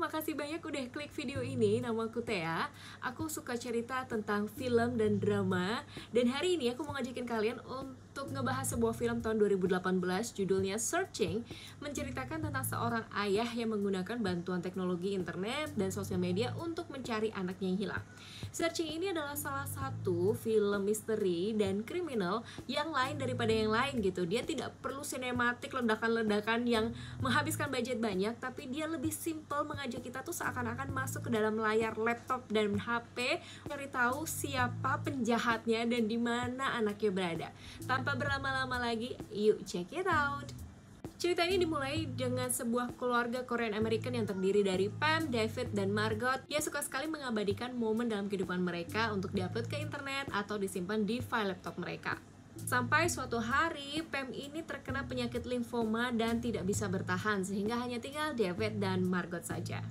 makasih banyak udah klik video ini. Nama aku Thea. Aku suka cerita tentang film dan drama. Dan hari ini aku mau ngajakin kalian untuk ngebahas sebuah film tahun 2018 judulnya Searching, menceritakan tentang seorang ayah yang menggunakan bantuan teknologi internet dan sosial media untuk mencari anaknya yang hilang. Searching ini adalah salah satu film misteri dan kriminal yang lain daripada yang lain gitu. Dia tidak perlu sinematik ledakan-ledakan yang menghabiskan budget banyak, tapi dia lebih simple, mengajak kita tuh seakan-akan masuk ke dalam layar laptop dan HP, cari tahu siapa penjahatnya dan di mana anaknya berada. Tanpa berlama-lama lagi, yuk check it out. Cerita ini dimulai dengan sebuah keluarga Korean American yang terdiri dari Pam, David, dan Margot. Dia suka sekali mengabadikan momen dalam kehidupan mereka untuk diupload ke internet atau disimpan di file laptop mereka. Sampai suatu hari, Pam ini terkena penyakit limfoma dan tidak bisa bertahan, sehingga hanya tinggal David dan Margot saja.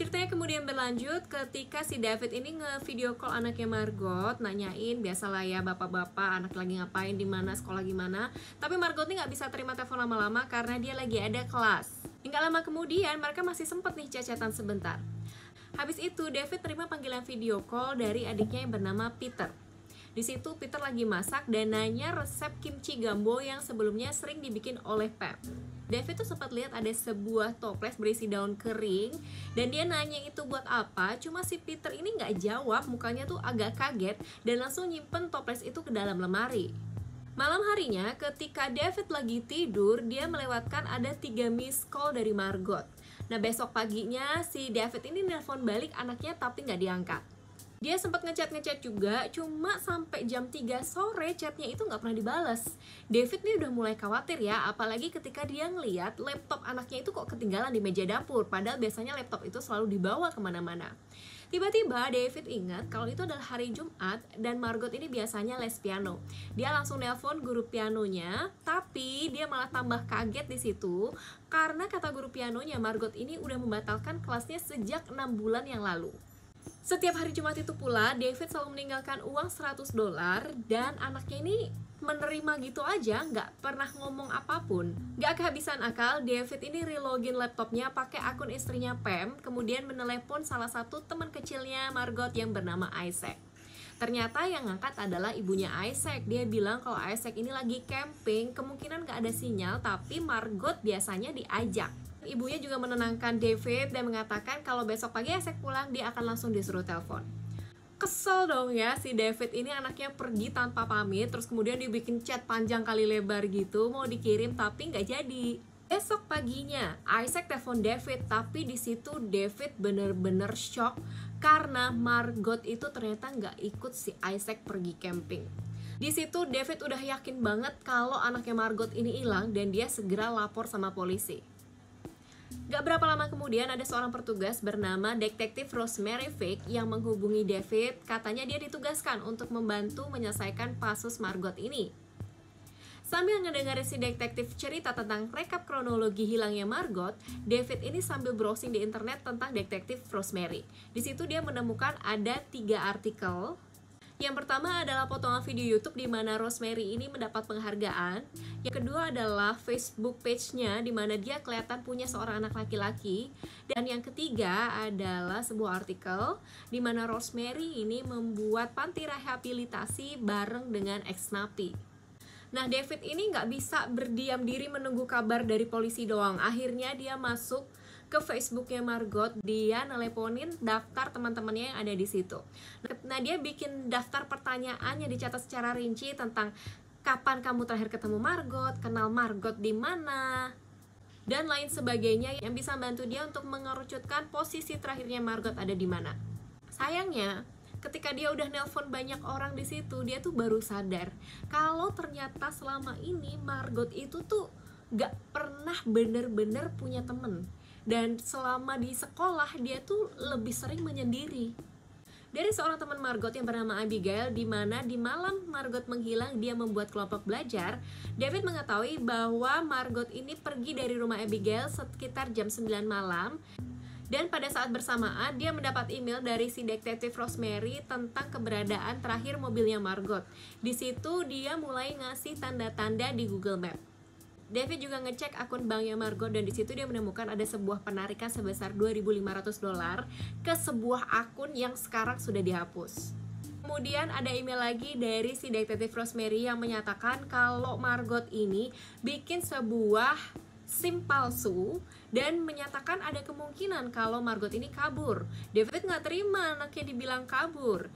Ceritanya kemudian berlanjut ketika si David ini nge-video call anaknya Margot, nanyain biasalah ya bapak-bapak anak lagi ngapain, di mana, sekolah gimana. Tapi Margot ini nggak bisa terima telepon lama-lama karena dia lagi ada kelas. Hingga lama kemudian mereka masih sempet nih cacatan sebentar. Habis itu David terima panggilan video call dari adiknya yang bernama Peter. Di situ Peter lagi masak dan nanya resep kimchi gumbo yang sebelumnya sering dibikin oleh Pam. David tuh sempat lihat ada sebuah toples berisi daun kering dan dia nanya itu buat apa. Cuma si Peter ini nggak jawab, mukanya tuh agak kaget dan langsung nyimpen toples itu ke dalam lemari. Malam harinya ketika David lagi tidur, dia melewatkan ada 3 miss call dari Margot. Nah besok paginya si David ini nelpon balik anaknya tapi nggak diangkat. Dia sempat ngechat juga, cuma sampai jam 3 sore chatnya itu nggak pernah dibalas. David nih udah mulai khawatir ya, apalagi ketika dia ngeliat laptop anaknya itu kok ketinggalan di meja dapur, padahal biasanya laptop itu selalu dibawa kemana-mana. Tiba-tiba David ingat kalau itu adalah hari Jumat dan Margot ini biasanya les piano. Dia langsung nelpon guru pianonya, tapi dia malah tambah kaget di situ karena kata guru pianonya Margot ini udah membatalkan kelasnya sejak 6 bulan yang lalu. Setiap hari Jumat itu pula, David selalu meninggalkan uang $100 dan anaknya ini menerima gitu aja, nggak pernah ngomong apapun. Nggak kehabisan akal, David ini relogin laptopnya pakai akun istrinya Pam, kemudian menelepon salah satu teman kecilnya Margot yang bernama Isaac. Ternyata yang ngangkat adalah ibunya Isaac. Dia bilang kalau Isaac ini lagi camping, kemungkinan nggak ada sinyal, tapi Margot biasanya diajak. Ibunya juga menenangkan David dan mengatakan kalau besok pagi Isaac pulang dia akan langsung disuruh telepon. Kesel dong ya si David ini, anaknya pergi tanpa pamit, terus kemudian dibikin chat panjang kali lebar gitu mau dikirim tapi nggak jadi. Besok paginya Isaac telepon David, tapi di situ David bener-bener shock karena Margot itu ternyata nggak ikut si Isaac pergi camping. Di situ David udah yakin banget kalau anaknya Margot ini hilang dan dia segera lapor sama polisi. Gak berapa lama kemudian ada seorang petugas bernama Detektif Rosemary Fake yang menghubungi David. Katanya dia ditugaskan untuk membantu menyelesaikan kasus Margot ini. Sambil ngedengerin si detektif cerita tentang rekap kronologi hilangnya Margot, David ini sambil browsing di internet tentang Detektif Rosemary. Di situ dia menemukan ada 3 artikel. Yang pertama adalah potongan video YouTube di mana Rosemary ini mendapat penghargaan. Yang kedua adalah Facebook page-nya di mana dia kelihatan punya seorang anak laki-laki. Dan yang ketiga adalah sebuah artikel di mana Rosemary ini membuat panti rehabilitasi bareng dengan ex-napi. Nah, David ini nggak bisa berdiam diri menunggu kabar dari polisi doang. Akhirnya dia masuk ke Facebooknya Margot, dia neleponin daftar teman-temannya yang ada di situ. Nah, dia bikin daftar pertanyaan yang dicatat secara rinci tentang kapan kamu terakhir ketemu Margot, kenal Margot di mana, dan lain sebagainya yang bisa membantu dia untuk mengerucutkan posisi terakhirnya Margot ada di mana. Sayangnya, ketika dia udah nelpon banyak orang di situ, dia tuh baru sadar kalau ternyata selama ini Margot itu tuh gak pernah bener-bener punya temen. Dan selama di sekolah dia tuh lebih sering menyendiri. Dari seorang teman Margot yang bernama Abigail, di mana di malam Margot menghilang dia membuat kelompok belajar, David mengetahui bahwa Margot ini pergi dari rumah Abigail sekitar jam 9 malam. Dan pada saat bersamaan dia mendapat email dari si detektif Rosemary tentang keberadaan terakhir mobilnya Margot. Di situ dia mulai ngasih tanda-tanda di Google Map. David juga ngecek akun banknya Margot dan di situ dia menemukan ada sebuah penarikan sebesar $2.500 ke sebuah akun yang sekarang sudah dihapus. Kemudian ada email lagi dari si detektif Rosemary yang menyatakan kalau Margot ini bikin sebuah SIM palsu dan menyatakan ada kemungkinan kalau Margot ini kabur. David nggak terima anaknya dibilang kabur.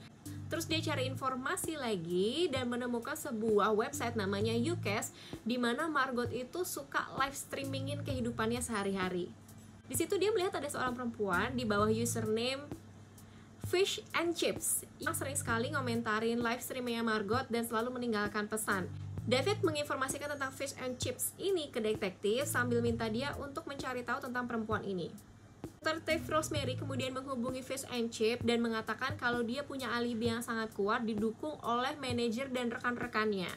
Terus dia cari informasi lagi dan menemukan sebuah website namanya Ucast di mana Margot itu suka live streamingin kehidupannya sehari-hari. Di situ dia melihat ada seorang perempuan di bawah username Fish and Chips yang sering sekali ngomentarin live streamingnya Margot dan selalu meninggalkan pesan. David menginformasikan tentang Fish and Chips ini ke detektif sambil minta dia untuk mencari tahu tentang perempuan ini. Detektif Rosemary kemudian menghubungi Fish and Chip dan mengatakan kalau dia punya alibi yang sangat kuat didukung oleh manajer dan rekan-rekannya.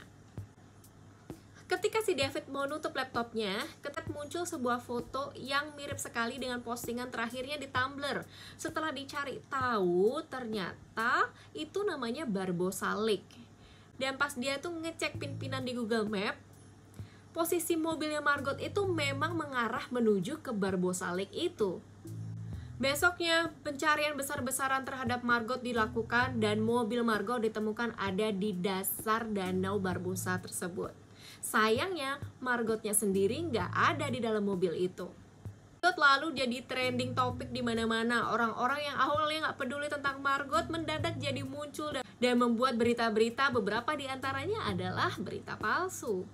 Ketika si David mau nutup laptopnya, kemudian muncul sebuah foto yang mirip sekali dengan postingan terakhirnya di Tumblr. Setelah dicari tahu, ternyata itu namanya Barbosa Lake. Dan pas dia tuh ngecek pin-pinan di Google Map, posisi mobilnya Margot itu memang mengarah menuju ke Barbosa Lake itu. Besoknya, pencarian besar-besaran terhadap Margot dilakukan dan mobil Margot ditemukan ada di dasar danau Barbosa tersebut. Sayangnya, Margotnya sendiri nggak ada di dalam mobil itu. Margot lalu jadi trending topik di mana-mana. Orang-orang yang awalnya nggak peduli tentang Margot mendadak jadi muncul dan membuat berita-berita, beberapa di antaranya adalah berita palsu.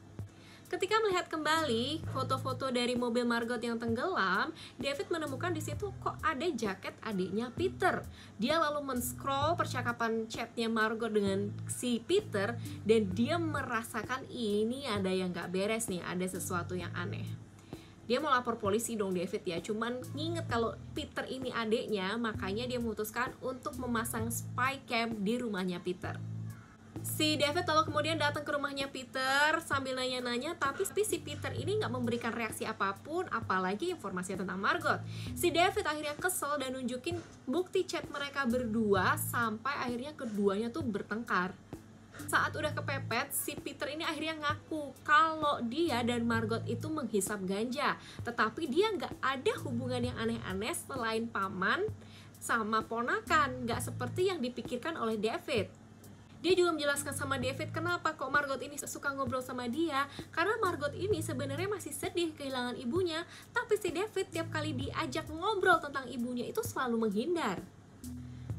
Ketika melihat kembali foto-foto dari mobil Margot yang tenggelam, David menemukan di situ kok ada jaket adiknya Peter. Dia lalu men-scroll percakapan chatnya Margot dengan si Peter dan dia merasakan ini ada yang gak beres nih, ada sesuatu yang aneh. Dia mau lapor polisi dong David ya, cuman nginget kalau Peter ini adiknya, makanya dia memutuskan untuk memasang spy cam di rumahnya Peter. Si David lalu kemudian datang ke rumahnya Peter sambil nanya-nanya, tapi si Peter ini nggak memberikan reaksi apapun, apalagi informasi tentang Margot. Si David akhirnya kesel dan nunjukin bukti chat mereka berdua sampai akhirnya keduanya tuh bertengkar. Saat udah kepepet, si Peter ini akhirnya ngaku kalau dia dan Margot itu menghisap ganja, tetapi dia nggak ada hubungan yang aneh-aneh selain paman sama ponakan, nggak seperti yang dipikirkan oleh David. Dia juga menjelaskan sama David kenapa kok Margot ini suka ngobrol sama dia, karena Margot ini sebenarnya masih sedih kehilangan ibunya, tapi si David tiap kali diajak ngobrol tentang ibunya itu selalu menghindar.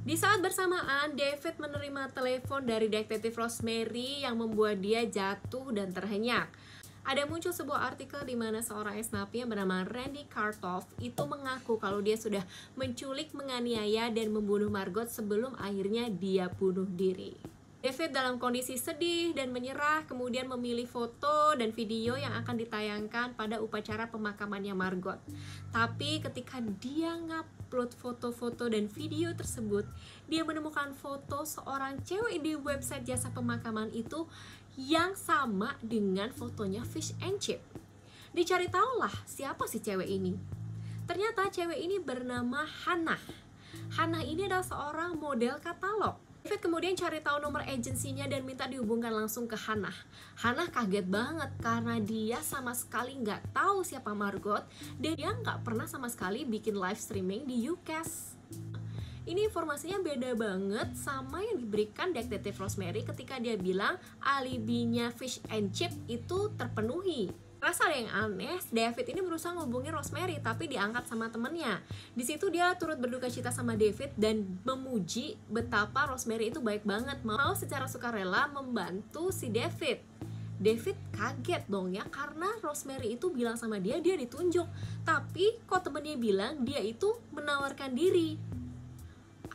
Di saat bersamaan, David menerima telepon dari detektif Rosemary yang membuat dia jatuh dan terhenyak. Ada muncul sebuah artikel di mana seorang ex-napi yang bernama Randy Kartoff itu mengaku kalau dia sudah menculik, menganiaya, dan membunuh Margot sebelum akhirnya dia bunuh diri. David dalam kondisi sedih dan menyerah kemudian memilih foto dan video yang akan ditayangkan pada upacara pemakamannya Margot. Tapi ketika dia ngupload foto-foto dan video tersebut, dia menemukan foto seorang cewek di website jasa pemakaman itu yang sama dengan fotonya Fish and Chip. Dicari tahulah siapa si cewek ini. Ternyata cewek ini bernama Hannah. Hannah ini adalah seorang model katalog. David kemudian cari tahu nomor agensinya dan minta dihubungkan langsung ke Hannah. Hannah kaget banget karena dia sama sekali nggak tahu siapa Margot dan dia nggak pernah sama sekali bikin live streaming di Ucast. Ini informasinya beda banget sama yang diberikan detektif Rosemary ketika dia bilang alibinya Fish and Chip itu terpenuhi. Rasa ada yang aneh, David ini berusaha ngubungin Rosemary tapi diangkat sama temennya. Di situ dia turut berduka cita sama David dan memuji betapa Rosemary itu baik banget, mau secara sukarela membantu si David. David kaget dong ya karena Rosemary itu bilang sama dia ditunjuk, tapi kok temennya bilang dia itu menawarkan diri.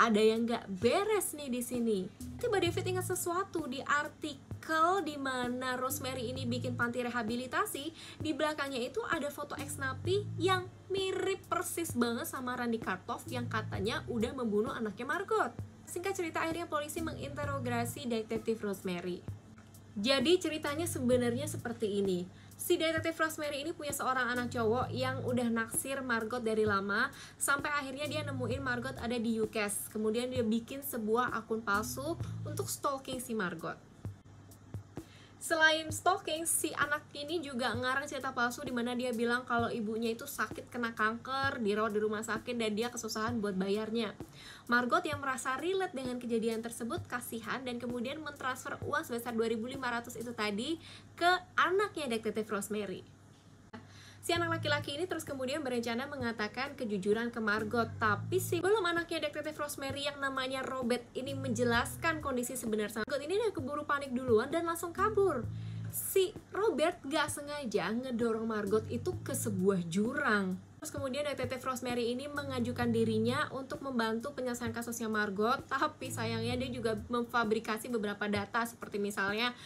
Ada yang nggak beres nih di sini. Tiba David ingat sesuatu di artikel di mana Rosemary ini bikin panti rehabilitasi. Di belakangnya itu ada foto ex-napi yang mirip persis banget sama Randy Kartoff yang katanya udah membunuh anaknya Margot. Singkat cerita, akhirnya polisi menginterogasi detektif Rosemary. Jadi ceritanya sebenarnya seperti ini. Si detektif Rosemary ini punya seorang anak cowok yang udah naksir Margot dari lama, sampai akhirnya dia nemuin Margot ada di Ucast. Kemudian dia bikin sebuah akun palsu untuk stalking si Margot. Selain stalking, si anak ini juga ngarang cerita palsu di mana dia bilang kalau ibunya itu sakit kena kanker, dirawat di rumah sakit dan dia kesusahan buat bayarnya. Margot yang merasa relate dengan kejadian tersebut kasihan dan kemudian mentransfer uang sebesar 2.500 itu tadi ke anaknya detektif Rosemary. Si anak laki-laki ini terus kemudian berencana mengatakan kejujuran ke Margot. Tapi sebelum anaknya detektif Rosemary yang namanya Robert ini menjelaskan kondisi sebenarnya, Margot ini udah keburu panik duluan dan langsung kabur. Si Robert gak sengaja ngedorong Margot itu ke sebuah jurang. Terus kemudian detektif Rosemary ini mengajukan dirinya untuk membantu penyelesaian kasusnya Margot. Tapi sayangnya dia juga memfabrikasi beberapa data, seperti misalnya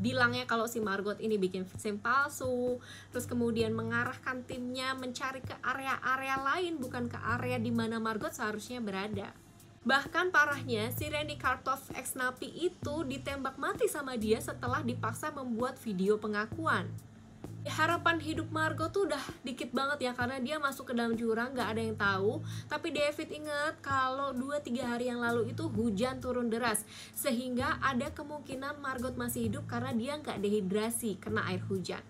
bilangnya kalau si Margot ini bikin SIM palsu, terus kemudian mengarahkan timnya mencari ke area-area lain, bukan ke area di mana Margot seharusnya berada. Bahkan parahnya, si Randy Kartoff ex napi itu ditembak mati sama dia setelah dipaksa membuat video pengakuan. Harapan hidup Margot tuh udah dikit banget ya, karena dia masuk ke dalam jurang gak ada yang tahu. Tapi David ingat kalau 2-3 hari yang lalu itu hujan turun deras, sehingga ada kemungkinan Margot masih hidup karena dia gak dehidrasi kena air hujan.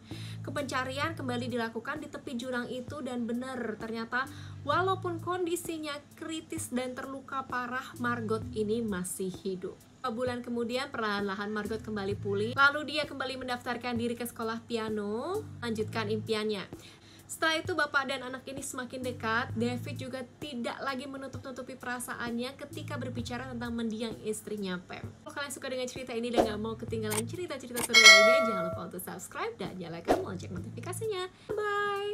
Pencarian kembali dilakukan di tepi jurang itu dan benar, ternyata walaupun kondisinya kritis dan terluka parah, Margot ini masih hidup. 2 bulan kemudian perlahan-lahan Margot kembali pulih. Lalu dia kembali mendaftarkan diri ke sekolah piano, lanjutkan impiannya. Setelah itu bapak dan anak ini semakin dekat. David juga tidak lagi menutup-nutupi perasaannya ketika berbicara tentang mendiang istrinya Pam. Kalau kalian suka dengan cerita ini dan gak mau ketinggalan cerita-cerita seru lainnya, jangan lupa untuk subscribe dan nyalakan lonceng notifikasinya. Bye!